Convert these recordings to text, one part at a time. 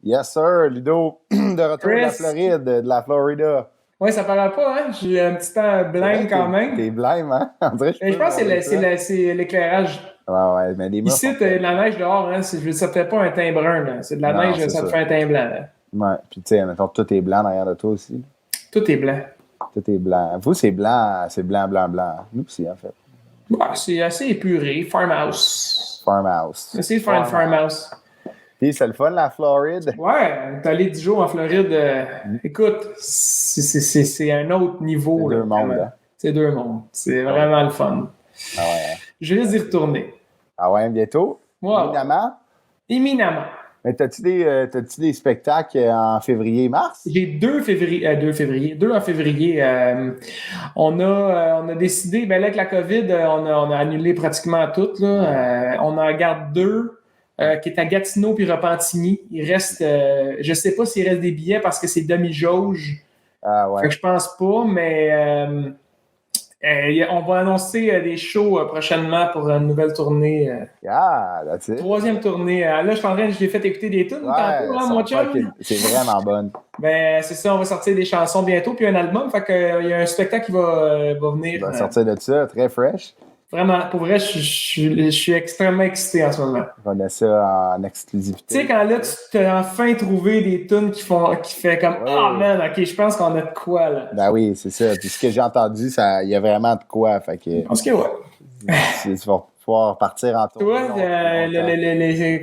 Yes, sir, Ludo, de retour de la Chris. Floride, de la Florida. Oui, ça paraît pas, hein? J'ai un petit temps blême quand même. T'es blême, hein? On dirait que Mais je pense que regarder ça. c'est l'éclairage. Ouais, mais les murs Ici, sont t'as de la neige dehors, hein? Ça te fait pas un teint brun, là. C'est de la Non, neige, c'est ça te ça. fait un teint blanc, là. Ouais, puis tu sais, mettons, tout est blanc derrière de toi aussi. Tout est blanc. Tout est blanc. Vous, c'est blanc, blanc. Nous aussi, en fait. Ouais, c'est assez épuré. Farmhouse. Farmhouse. Essayez de faire une farmhouse. Puis c'est le fun, la Floride. Ouais, t'es allé 10 jours en Floride. Écoute, c'est un autre niveau. C'est là, deux mondes, vraiment. hein? C'est deux mondes. C'est vraiment le fun. Ah ouais. Je risque d'y retourner. Ah ouais, bientôt? Wow. Évidemment. Éminemment. Mais t'as-tu des spectacles en février-mars? J'ai 2 en février. On a décidé, ben là, avec la COVID, on a annulé pratiquement tout. Là. On en garde 2, qui est à Gatineau puis Repentigny. Il reste, je sais pas s'il reste des billets parce que c'est demi-jauge. Ah ouais. Fait que je pense pas, mais on va annoncer des shows prochainement pour une nouvelle tournée. Ah, that's it. 3e tournée. Là, je l'ai fait écouter des tunes tantôt, hein, mon chum. C'est vraiment bonne. Ben, c'est ça, on va sortir des chansons bientôt, puis un album. Fait que, il y a un spectacle qui va venir. On va sortir de ça, très fresh. Vraiment, pour vrai, je suis extrêmement excité en ce moment. On a ça en exclusivité. Tu sais, quand là, tu t'as enfin trouvé des tunes qui fait comme Ah man, ok, je pense qu'on a de quoi là. Ben oui, c'est ça. Puis ce que j'ai entendu, il y a vraiment de quoi. Fait que. Parce que ouais. Tu vas pouvoir partir en tour. Toi,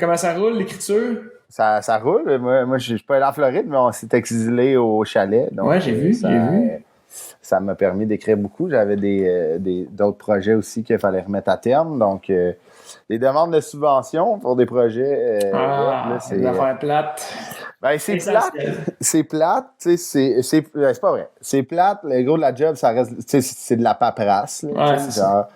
comment ça roule, l'écriture? Ça roule. Moi je suis pas allé en Floride, mais on s'est exilé au chalet. Donc, ouais, j'ai vu. Ça m'a permis d'écrire beaucoup. J'avais d'autres projets aussi qu'il fallait remettre à terme. Donc, des demandes de subventions pour des projets. C'est une affaire plate. Ben, c'est plate. C'est plate. C'est pas vrai. C'est plate. Le gros de la job, ça reste. C'est de la paperasse. Là, c'est ça.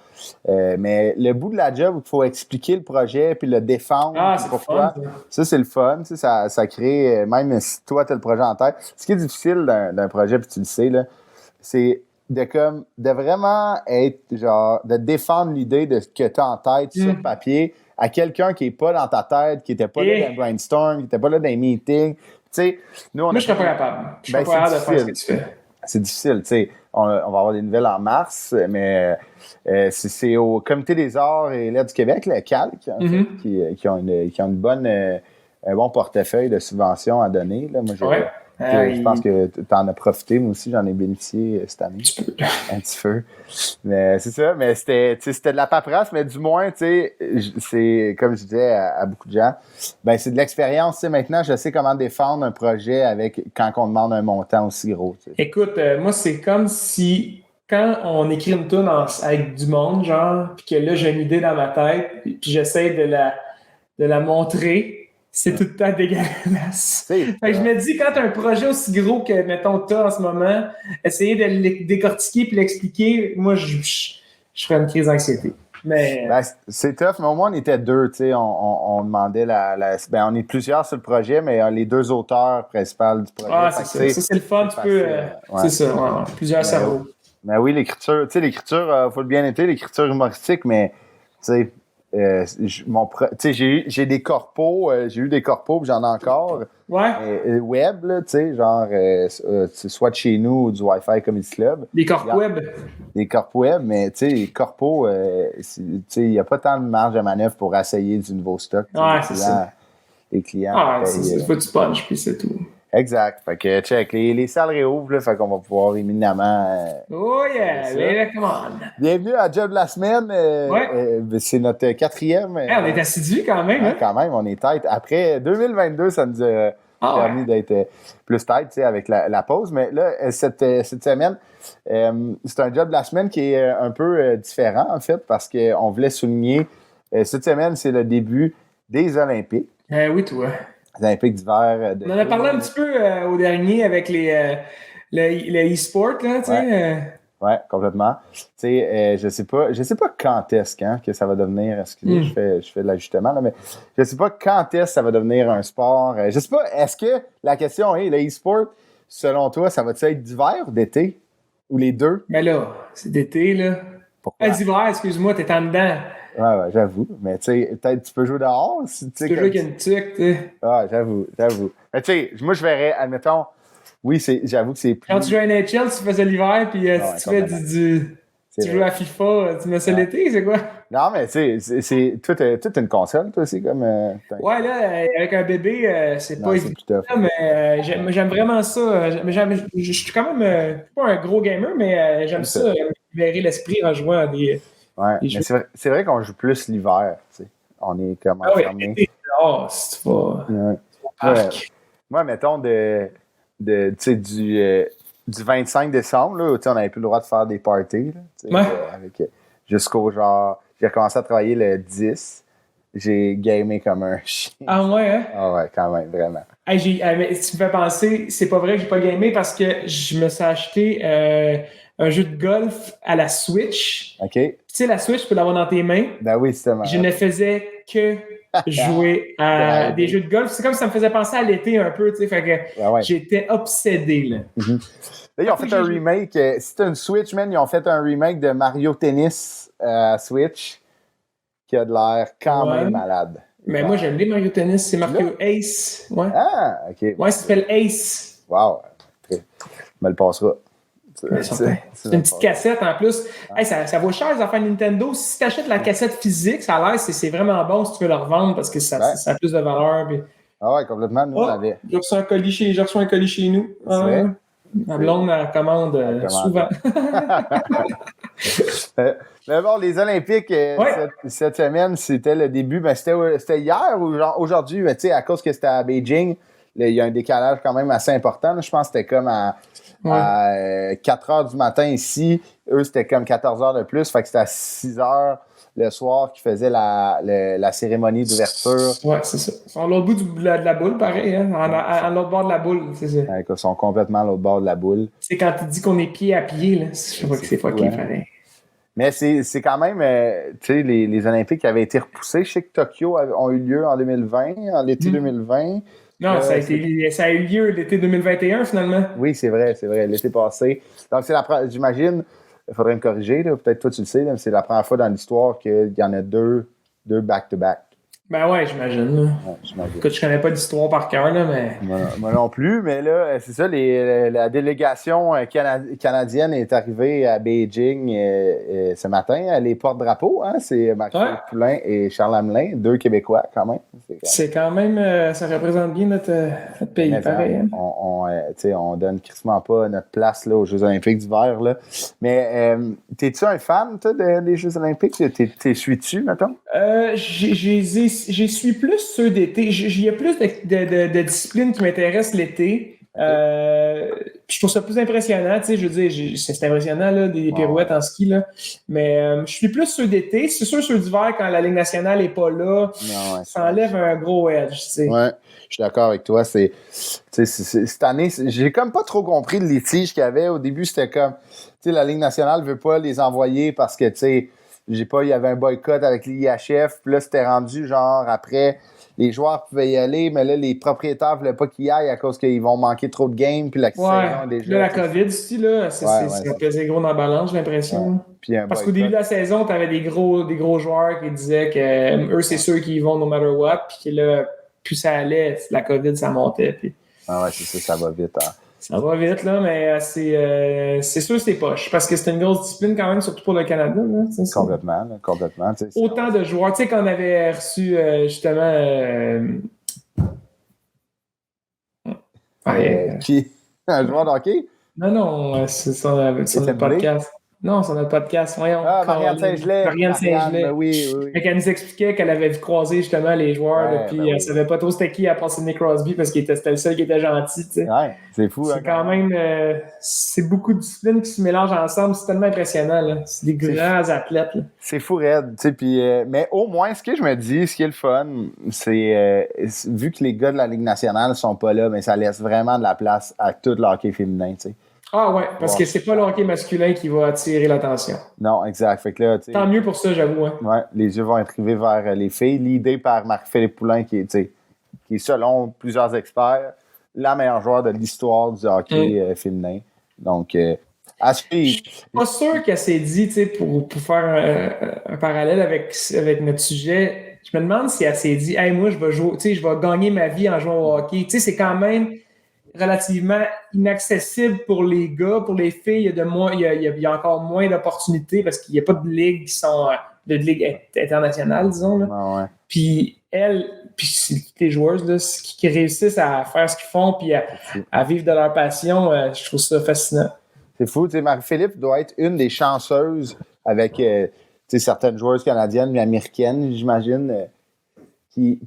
Mais le bout de la job, il faut expliquer le projet puis le défendre. C'est pourquoi. Fun, ça, c'est le fun. Ça crée, même si toi, tu as le projet en tête. Ce qui est difficile d'un projet, puis tu le sais, là, c'est de vraiment être, genre, de défendre l'idée de ce que tu as en tête sur papier à quelqu'un qui n'est pas dans ta tête, qui n'était pas là dans le brainstorm, qui n'était pas là dans les meetings. Moi, je serais pas capable. Je serais pas capable de faire ce que tu fais. C'est difficile, tu sais. On va avoir des nouvelles en mars, mais c'est au Comité des arts et lettres du Québec, le CALC, en fait, qui ont un bon portefeuille de subventions à donner. Là. Moi, je pense que tu en as profité. Moi aussi, j'en ai bénéficié cette année. Un petit peu. Mais c'est ça. Mais c'était de la paperasse, mais du moins, tu sais, c'est comme je disais à beaucoup de gens, ben c'est de l'expérience. Tu sais, maintenant, je sais comment défendre un projet quand on demande un montant aussi gros. Tu sais. Écoute, moi, c'est comme si quand on écrit une tune avec du monde, genre, puis que là, j'ai une idée dans ma tête, puis j'essaie de la montrer. C'est tout le temps dégueulasse. Fait que je me dis, quand tu as un projet aussi gros que, mettons, tu as en ce moment, essayer de le décortiquer puis l'expliquer, moi, je ferais une crise d'anxiété. Mais... Ben, c'est tough, mais au moins, on était 2, tu sais. On demandait ben, on est plusieurs sur le projet, mais les 2 auteurs principaux du projet. Ah, c'est ça. Ça, c'est le fun. Tu peux... C'est ça, plusieurs cerveaux. Mais oui, l'écriture, tu sais, l'écriture, faut le bien noter, l'écriture humoristique, mais, tu sais, j'ai des corpos, j'ai eu des corpos, puis j'en ai encore. Ouais. Web, là, tu sais, genre, soit de chez nous ou du Wi-Fi Comedy Club. Des corpos web. Des corpos web, mais tu sais, les corpos, il n'y a pas tant de marge de manœuvre pour essayer du nouveau stock. Ouais, c'est ça. Les clients. C'est pas du punch, puis c'est tout. Exact. Fait que, check, les salles réouvrent, là, fait qu'on va pouvoir éminemment... oh yeah! Come on! Bienvenue à Job de la semaine. C'est notre 4e. On est assidus quand même. Hein? Quand même, on est tête. Après 2022, ça nous a permis d'être plus tête, tu sais, avec la pause. Mais là, cette semaine, c'est un Job de la semaine qui est un peu différent, en fait, parce qu'on voulait souligner, cette semaine, c'est le début des Olympiques. Oui, toi. Les Olympiques d'hiver. On en a parlé un petit peu au dernier avec le e-sport, là, tu sais. Oui, complètement. Tu sais, je sais pas quand est-ce que ça va devenir. Excusez, je fais de l'ajustement, là, mais je sais pas quand est-ce que ça va devenir un sport. Je sais pas, est-ce que la question est, le e-sport, selon toi, ça va-tu être d'hiver ou d'été? Ou les deux? Ben là, c'est d'été, là. Pourquoi? D'hiver, excuse-moi, t'es en dedans. Ouais, j'avoue. Mais tu sais, peut-être tu peux jouer dehors. Si, tu peux jouer avec une tuque, tu sais. Ouais, j'avoue. Mais tu sais, moi, je verrais, admettons, oui, j'avoue que c'est plus... Quand tu joues à NHL, tu faisais l'hiver, puis si tu fais tu joues à FIFA, tu mets ça l'été, c'est quoi? Non, mais tu sais, toi, t'as une console, toi aussi, comme... Ouais, là, avec un bébé, c'est pas évident, mais j'aime vraiment ça. Je suis quand même pas un gros gamer, mais j'aime ça, libérer l'esprit en jouant à des jeux. Mais c'est vrai qu'on joue plus l'hiver, tu sais. On est comme enfermés. Oui, si tu vas au parc. Moi, mettons, tu sais, du 25 décembre, là, on n'avait plus le droit de faire des parties. Là, jusqu'au genre... J'ai commencé à travailler le 10. J'ai gamé comme un chien. Ah ouais, hein? Ah ouais, quand même, vraiment. Mais tu me fais penser, c'est pas vrai que j'ai pas gamé parce que je me suis acheté un jeu de golf à la Switch. OK. Tu sais, la Switch, tu peux l'avoir dans tes mains. Ben oui, c'était marrant. Je ne faisais que jouer à des jeux de golf. C'est comme si ça me faisait penser à l'été un peu, tu sais. Fait que j'étais obsédé, là. Là, ils ont fait un remake. Si t'as une Switch, man, ils ont fait un remake de Mario Tennis Switch qui a de l'air quand même malade. Mais moi, j'aime les Mario Tennis. C'est Mario Ace. Ouais. Ah, OK. Ouais, ça s'appelle Ace. Wow. Okay. Me le passera. C'est une petite cassette en plus. Hey, ça vaut cher les affaires Nintendo. Si tu achètes la cassette physique, ça a l'air, c'est vraiment bon si tu veux la revendre parce que ça a plus de valeur. Puis... Ah ouais, complètement. Nous, on avait. J'ai reçu un colis chez nous. Ma blonde, elle commande souvent. Mais bon, les Olympiques, cette semaine, c'était le début. Ben, c'était hier ou genre aujourd'hui, tu sais, à cause que c'était à Beijing, il y a un décalage quand même assez important. Là. Je pense que c'était comme à 4 heures du matin ici. Eux, c'était comme 14 heures de plus. Fait que c'était à 6 heures le soir qu'ils faisaient la cérémonie d'ouverture. Ouais, c'est ça. Ils sont à l'autre bout de la boule, pareil. Hein? À l'autre bord de la boule, c'est ça. Ouais, ils sont complètement à l'autre bord de la boule. C'est quand tu dis qu'on est pied à pied, là. Je vois que c'est fucké, pareil. Mais c'est quand même, tu sais, les Olympiques avaient été repoussés. Je sais que Tokyo ont eu lieu en 2020, en l'été 2020. Non, ça a eu lieu l'été 2021, finalement. Oui, c'est vrai, l'été passé. Donc, j'imagine, il faudrait me corriger, là, peut-être toi tu le sais, là, c'est la première fois dans l'histoire qu'il y en a deux back-to-back. Ben ouais, j'imagine. Écoute, je connais pas l'histoire par cœur, là, mais... Moi non plus, mais là, c'est ça, la délégation canadienne est arrivée à Beijing ce matin. Les porte-drapeaux, hein, c'est Marc-Philippe Poulin et Charles Hamelin, 2 Québécois quand même. C'est quand même, ça représente bien notre pays, mais pareil. Hein. On donne crissement pas notre place là, aux Jeux olympiques d'hiver. Là. Mais t'es-tu un fan des Jeux olympiques? T'es suis-tu, mettons? J'y suis plus ceux d'été. Il y a plus de disciplines qui m'intéressent l'été. Je trouve ça plus impressionnant. Je veux dire, c'est impressionnant, là, des pirouettes en ski. Là. Mais je suis plus ceux d'été. C'est sûr, ceux d'hiver, quand la Ligue nationale n'est pas là, ça enlève un gros edge. Ouais, je suis d'accord avec toi. Cette année, j'ai comme pas trop compris le litige qu'il y avait. Au début, c'était comme, la Ligue nationale veut pas les envoyer parce que, il y avait un boycott avec l'IHF, puis là, c'était rendu genre après, les joueurs pouvaient y aller, mais là, les propriétaires voulaient pas qu'ils y aillent à cause qu'ils vont manquer trop de games, puis la saison déjà. Là, la COVID aussi, là, ça pesait gros dans la balance, j'ai l'impression. Parce qu'au début de la saison, tu avais des gros joueurs qui disaient que eux, c'est ceux qui y vont no matter what, puis que là, plus ça allait, la COVID, ça montait. Puis... Ah ouais, c'est ça va vite. Hein. Ça va vite, là, mais c'est sûr c'est poche. Parce que c'est une grosse discipline quand même, surtout pour le Canada. Là, complètement. Autant de joueurs. Tu sais, qu'on avait reçu justement... Qui? Un joueur de hockey? Non, c'est sur notre podcast. Non, sur notre podcast. Voyons, Marianne Saint-Gelais. Marianne Saint-Gelais. Oui. Elle nous expliquait qu'elle avait vu croiser justement les joueurs, puis elle savait pas trop c'était qui à part Sidney Crosby parce qu'il c'était le seul qui était gentil. Tu sais. Ouais, c'est fou. C'est quand même. C'est beaucoup de disciplines qui se mélangent ensemble. C'est tellement impressionnant. Là. C'est des grands athlètes. Là. C'est fou, raide. Mais au moins, ce que je me dis, ce qui est le fun, c'est vu que les gars de la Ligue nationale sont pas là, mais ça laisse vraiment de la place à tout le hockey féminin. Tu sais. Ah ouais, parce que c'est pas le hockey masculin qui va attirer l'attention. Non, exact. Fait que là, tant mieux pour ça, j'avoue. Hein. Ouais, les yeux vont être rivés vers les filles. L'idée par Marc-Philippe Poulin, qui est, selon plusieurs experts, la meilleure joueur de l'histoire du hockey féminin. Donc, Je suis pas sûr qu'elle s'est dit, tu sais, pour faire un parallèle avec notre sujet, je me demande si elle s'est dit, hey, moi, je vais jouer, tu sais, je vais gagner ma vie en jouant au hockey. Tu sais, c'est quand même relativement inaccessible pour les gars, pour les filles. Il y a encore moins d'opportunités parce qu'il n'y a pas de ligues qui sont de ligue internationale, disons. Là. Ah ouais. Puis les joueuses là, qui réussissent à faire ce qu'ils font puis à vivre de leur passion, je trouve ça fascinant. C'est fou. Tu sais, Marie-Philippe doit être une des chanceuses avec certaines joueuses canadiennes mais américaines, j'imagine, qui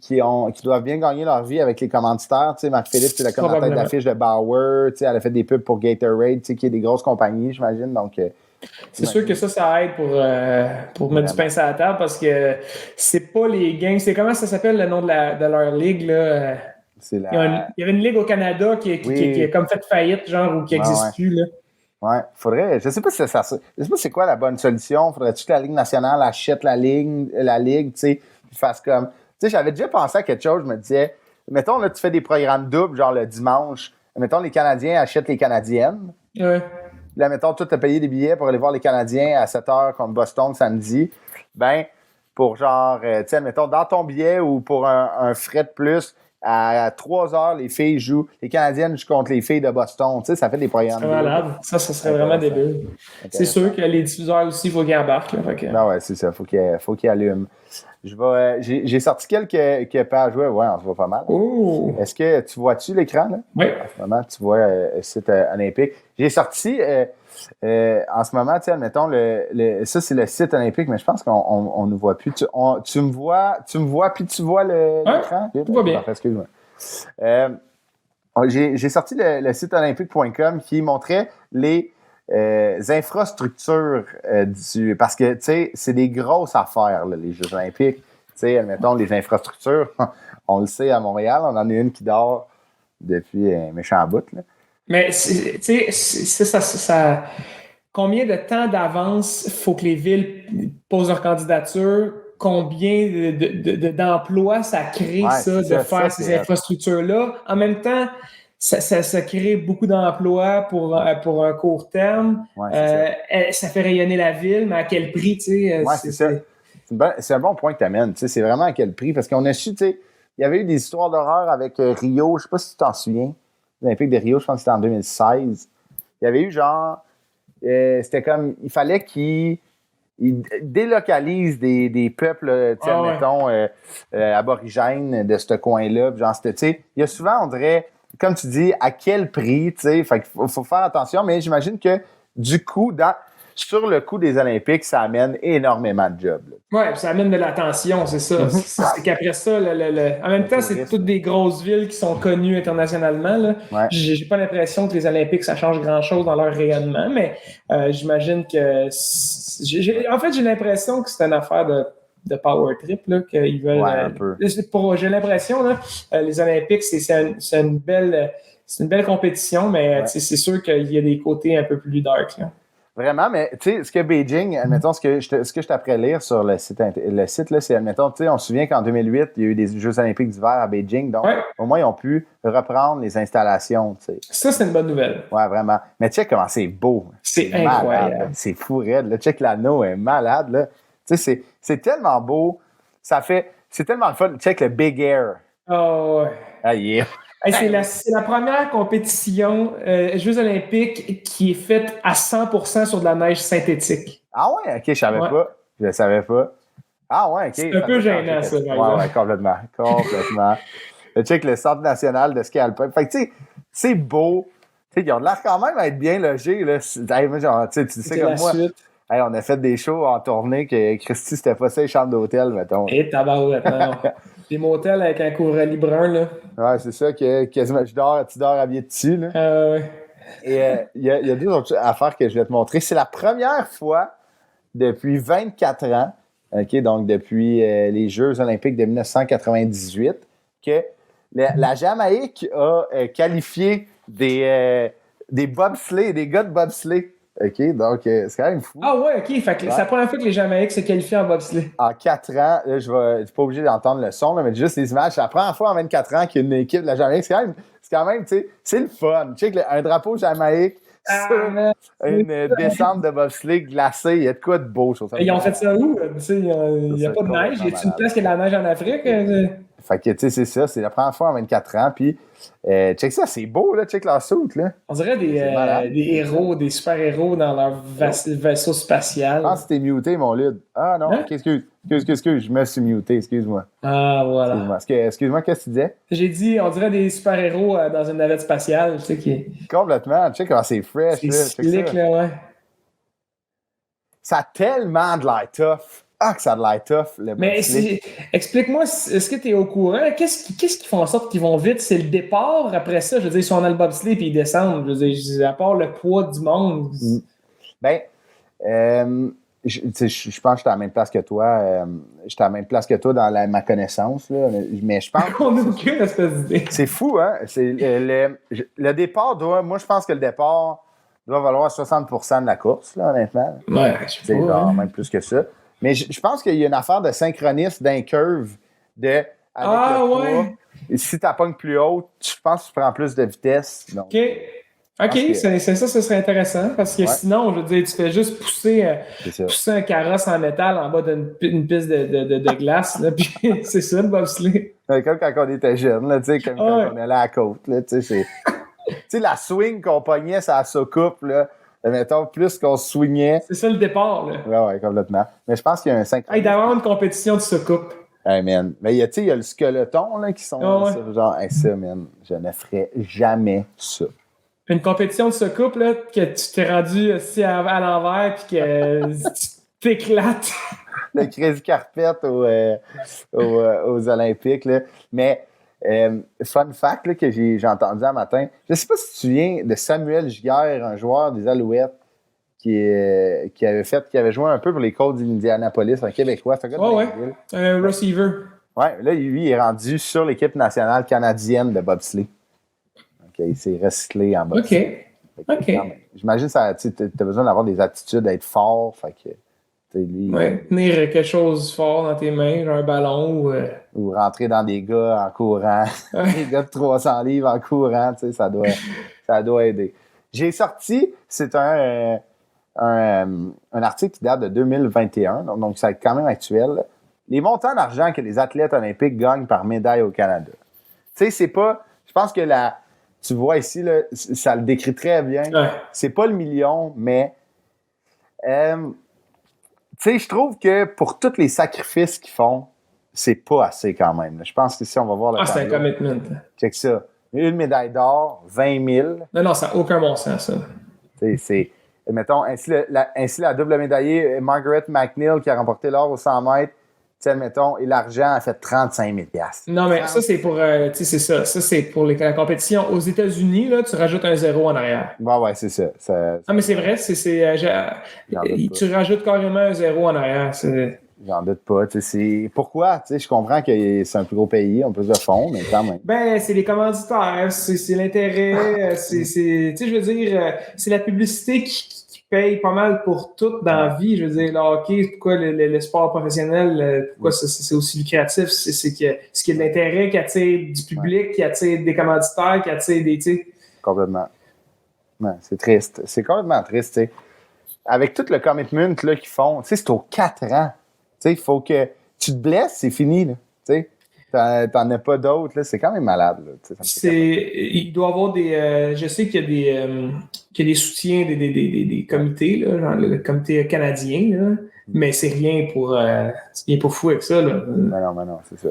doivent bien gagner leur vie avec les commanditaires. Tu sais, Marie-Philippe, c'est la commentaire d'affiche de Bauer. Tu sais, elle a fait des pubs pour Gatorade, tu sais, qui est des grosses compagnies, j'imagine. Donc, c'est sûr que ça aide pour mettre du pain sur la table parce que c'est pas les games. C'est comment ça s'appelle le nom de leur ligue, là? Il y avait une ligue au Canada qui a comme fait faillite, genre, ou qui n'existe plus, là. Ouais, faudrait. Je sais pas si je sais pas c'est quoi la bonne solution. Faudrait-tu que la Ligue nationale achète la ligue, tu sais, fasse comme. Tu sais, j'avais déjà pensé à quelque chose, je me disais, mettons, là, tu fais des programmes doubles, genre le dimanche. Mettons, les Canadiens achètent les Canadiennes. Ouais. Là, mettons, toi, tu as payé des billets pour aller voir les Canadiens à 7h contre Boston samedi. Ben, pour genre, tu sais, mettons, dans ton billet ou pour un frais de plus, à 3h, les filles jouent. Les Canadiennes jouent contre les filles de Boston. Tu sais, ça fait des programmes. C'est malade. Ça serait vraiment débile. C'est sûr que les diffuseurs aussi, il faut qu'ils embarquent. Non, ouais, c'est ça. Faut qu'ils allument. J'ai sorti quelques pages web. Ouais, on se voit pas mal. Oh. Est-ce que tu vois-tu l'écran, là? Oui. En ce moment, tu vois le site olympique. J'ai sorti, en ce moment, tu sais, admettons, ça, c'est le site olympique, mais je pense qu'on ne voit plus. Tu me vois puis tu vois l'écran? Tout va bien. Excuse-moi. J'ai sorti le site olympique.com qui montrait les infrastructures parce que, tu sais, c'est des grosses affaires, là, les Jeux olympiques. Tu sais, admettons, les infrastructures, on le sait à Montréal, on en a une qui dort depuis un méchant bout, là. Mais, tu sais, ça, combien de temps d'avance faut que les villes posent leur candidature? Combien d'emplois ça crée, faire ces infrastructures-là? En même temps, ça crée beaucoup d'emplois pour un court terme. Ça fait rayonner la ville, mais à quel prix, tu sais? C'est ça. C'est un bon point que tu amènes. C'est vraiment à quel prix? Parce qu'on a su, tu sais, il y avait eu des histoires d'horreur avec Rio. Je sais pas si tu t'en souviens. L'Olympique de Rio, je pense que c'était en 2016. Il y avait eu genre... c'était comme... Il fallait qu'ils délocalisent des peuples, tu sais, admettons, aborigènes de ce coin-là. Genre, c'était, tu sais... Il y a souvent, on dirait, comme tu dis, à quel prix, tu sais? Fait qu'il faut faire attention, mais j'imagine que du coup, sur le coup des Olympiques, ça amène énormément de jobs. Oui, ça amène de l'attention, c'est ça. C'est qu'après ça, en même temps, c'est toutes des grosses villes qui sont connues internationalement. Là. Ouais. J'ai pas l'impression que les Olympiques, ça change grand-chose dans leur rayonnement, mais j'imagine que... En fait, j'ai l'impression que c'est une affaire de power trip, là, qu'ils veulent... Ouais, un peu. J'ai l'impression, là, les Olympiques, c'est une belle compétition, mais c'est sûr qu'il y a des côtés un peu plus dark, là. Vraiment, mais tu sais, ce que Beijing, admettons, ce que je t'apprends à lire sur le site là, c'est, admettons, tu sais, on se souvient qu'en 2008, il y a eu des Jeux olympiques d'hiver à Beijing, donc au moins, ils ont pu reprendre les installations, tu sais. Ça, c'est une bonne nouvelle. Ouais, vraiment. Mais check comment c'est beau. C'est incroyable. C'est fou raide, là. Check l'anneau est malade, là. Tu sais, c'est tellement beau. C'est tellement le fun. Check le Big Air. Oh, ouais. Ah, yeah. C'est la première compétition Jeux olympiques qui est faite à 100% sur de la neige synthétique. Ah ouais? OK, je savais pas. Je le savais pas. Ah ouais, OK. C'est un peu gênant, ça. Ouais, complètement. Check le Centre national de ski alpin. Fait que, tu sais, c'est beau. Tu sais, ils ont l'air quand même à être bien logés, là. Tu sais comme moi. Hey, on a fait des shows en tournée que Christy, c'était pas ça, les chambres d'hôtel, mettons. Et tabarouette, non. Des motels avec un couvre-lit brun, là. Ouais, c'est ça que quasiment tu dors habillé dessus, là. Ouais. Et il y a deux autres affaires que je vais te montrer. C'est la première fois depuis 24 ans, OK, donc depuis les Jeux olympiques de 1998, que la Jamaïque a qualifié des bobsleighs, des gars de bobsleigh. OK, donc c'est quand même fou. Ah ouais, OK. Fait que c'est la première fois que les Jamaïques se qualifient en bobsleigh. En 4 ans, là, je suis pas obligé d'entendre le son, là, mais juste les images. C'est la première fois en 24 ans qu'il y a une équipe de la Jamaïque. C'est quand même, tu sais, c'est le fun. Tu sais, un drapeau Jamaïque, sur une descente de bobsleigh glacée. Il y a de quoi de beau sur ça. Ils ont fait ça où? Il n'y a pas de neige. Y a-t-il une place qui a de la neige en Afrique? Fait que, tu sais, c'est ça. C'est la première fois en 24 ans. Puis, check ça, c'est beau, là. Check leur soute, là. On dirait des héros, des super-héros dans leur vaisseau spatial. Je pense que t'es muté, mon lid. Ah non, hein? Excuse. Je me suis muté, excuse-moi. Ah, voilà. Excuse-moi, qu'est-ce que tu disais? J'ai dit, on dirait des super-héros dans une navette spatiale, tu sais, qui... Complètement. Check comment c'est fresh, c'est là. slick, là, ouais. Ça a tellement de l'air tough. Ah, que ça a de l'air tough, le Mais explique-moi, est-ce que tu es au courant? Qu'est-ce qui font en sorte qu'ils vont vite? C'est le départ? Après ça, je veux dire, ils sont dans le bobsleigh et ils descendent. Je veux dire, à part le poids du monde. Ben, je pense que j'étais à la même place que toi. J'étais à la même place que toi dans ma connaissance. Là, mais je pense On n'a aucune espèce d'idée. C'est fou, hein? Le départ moi, je pense que le départ doit valoir 60% de la course, là, honnêtement. Ouais, je sais pas. Même plus que ça. Mais je pense qu'il y a une affaire de synchronisme d'un curve avec le poids. Ouais. Et si tu pognes plus haut, je pense que tu prends plus de vitesse. Donc, OK, c'est ça, ce serait intéressant parce que sinon, je veux dire, tu fais juste pousser un carrosse en métal en bas d'une piste de glace, là, puis c'est ça le bobsleigh. Comme quand on était jeune, là, quand on allait à la côte. Là, tu sais, la swing qu'on pognait, ça se coupe, là. Mettons, plus qu'on se swingait. C'est ça le départ, là. Ouais, complètement. Mais je pense qu'il y a un 5. Il doit y avoir une compétition de soucoupe. Hey, man. Mais il y a le skeleton, là, qui sont genre, ça, man, je ne ferais jamais ça. Une compétition de soucoupe, là, que tu t'es rendu aussi à l'envers puis que tu t'éclates. Le crazy carpet aux Olympiques, là. Mais, fun fact là, que j'ai entendu un matin, je ne sais pas si tu te souviens de Samuel Giguère, un joueur des Alouettes qui avait joué un peu pour les Colts d'Indianapolis, un Québécois. C'est un gars de un receiver. Ouais, là, lui, il est rendu sur l'équipe nationale canadienne de bobsleigh. Donc, il s'est recyclé en bobsleigh. OK. J'imagine que tu as besoin d'avoir des aptitudes, d'être fort. Fait que, lui, tenir quelque chose fort dans tes mains, genre un ballon ou rentrer dans des gars en courant. Des gars de 300 livres en courant, ça doit aider. J'ai sorti, c'est un article qui date de 2021, donc ça va être quand même actuel. Les montants d'argent que les athlètes olympiques gagnent par médaille au Canada. Tu sais, c'est pas... Je pense que tu vois ici, là, ça le décrit très bien. Ouais. C'est pas le million, mais... tu sais, je trouve que pour tous les sacrifices qu'ils font, c'est pas assez quand même. Je pense que si on va voir le c'est un commitment. Check ça. Une médaille d'or, 20 000. Non, ça n'a aucun bon sens, ça. Mettons, ainsi la double médaillée Margaret McNeil qui a remporté l'or aux 100 mètres, mettons, et l'argent a fait 35 000 $. Non, mais ça, c'est pour, c'est ça. Ça, c'est pour la compétition. Aux États-Unis, là, tu rajoutes un 0 en arrière. Ouais, c'est ça. Non, mais c'est vrai, tu rajoutes carrément un 0 en arrière. J'en doute pas. Pourquoi? Je comprends que c'est un plus gros pays, on peut de fonds, mais quand même. Ben, c'est les commanditaires, c'est l'intérêt, je veux dire, c'est la publicité qui paye pas mal pour tout dans la vie. Je veux dire, le hockey, pourquoi le sport professionnel, pourquoi c'est aussi lucratif, c'est qu'il y a de l'intérêt qui attire du public, qui attire des commanditaires, qui attire des... Complètement. Ouais, c'est triste. C'est complètement triste, tu sais. Avec tout le commitment là, qu'ils font, c'est aux 4 ans. Il faut que tu te blesses, c'est fini. Tu n'en as pas d'autres. C'est quand même malade. Là, il doit y avoir des... je sais qu'il y a des soutiens des comités, là, genre le comité canadien, là, mais c'est rien pour fou avec ça. Là. Mais non, c'est ça.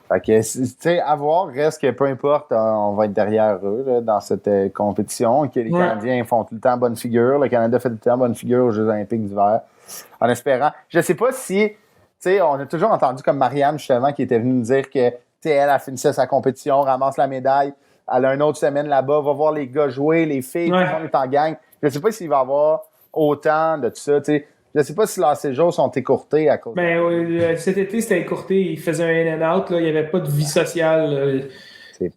Fait que, tu sais, à voir, reste que peu importe, on va être derrière eux là, dans cette compétition. Que les Canadiens font tout le temps bonne figure. Le Canada fait tout le temps bonne figure aux Jeux olympiques d'hiver. En espérant. Je sais pas si, tu sais, on a toujours entendu comme Marianne, justement, qui était venue nous dire que, tu sais, elle finissait sa compétition, ramasse la médaille, elle a une autre semaine là-bas, va voir les gars jouer, les filles, tout le monde est en gang. Je sais pas s'il va y avoir autant de tout ça, tu sais. Je sais pas si leurs séjours sont écourtés à cause cet été, c'était écourté. Il faisait un in and out, là. Il n'y avait pas de vie sociale.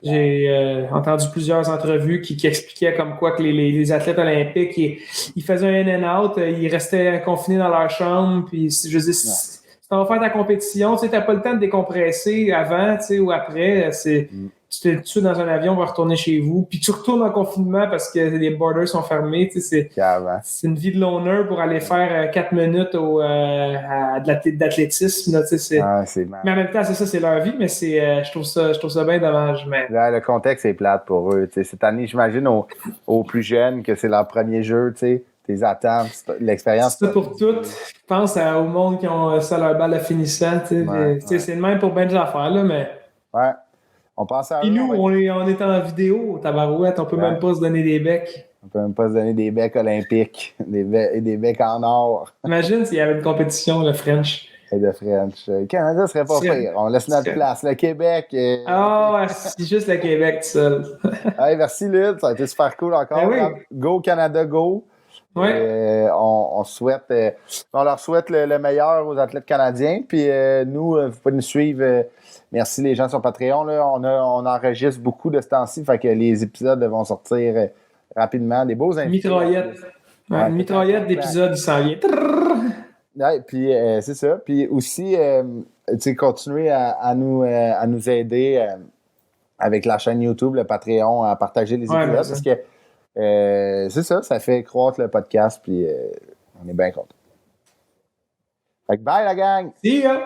J'ai entendu plusieurs entrevues qui expliquaient comme quoi que les athlètes olympiques, ils faisaient un in and out, ils restaient confinés dans leur chambre. Puis, je veux dire, si tu vas faire ta compétition, tu n'as pas le temps de décompresser avant ou après. tu t'es tué dans un avion, on va retourner chez vous, puis tu retournes en confinement parce que les borders sont fermés. C'est une vie de loner pour aller faire 4 minutes d'athlétisme. Là, mais en même temps, c'est ça, c'est leur vie, mais je trouve ça bien dommage. Mais... Là, le contexte est plate pour eux. Cette année, j'imagine aux plus jeunes que c'est leur premier jeu, tes attentes, l'expérience. C'est ça pour tout. Je pense au monde qui ont ça leur balle à finissant. C'est le même pour bien des affaires, là, mais. Ouais. On pense à eux. Et nous, on est en vidéo, tabarouette, on peut même pas se donner des becs. On peut même pas se donner des becs olympiques, des becs en or. Imagine s'il y avait une compétition, le French. Et de French. Le Canada serait pas pire. On laisse notre place. Le Québec. C'est juste le Québec tout seul. Hey, merci, Luc. Ça a été super cool encore. Oui. Go Canada, go. Ouais. On leur souhaite le meilleur aux athlètes canadiens. Puis nous, vous pouvez nous suivre. Merci les gens sur Patreon. Là. On enregistre beaucoup de ce temps-ci. Fait que les épisodes vont sortir rapidement. Des beaux invités. Mitraillette. Une mitraillette d'épisodes, il s'en vient. Ouais, puis c'est ça. Puis aussi, continuer à nous aider avec la chaîne YouTube, le Patreon, à partager les épisodes. Parce que c'est ça fait croître le podcast. Puis on est bien content. Fait que bye la gang! See ya!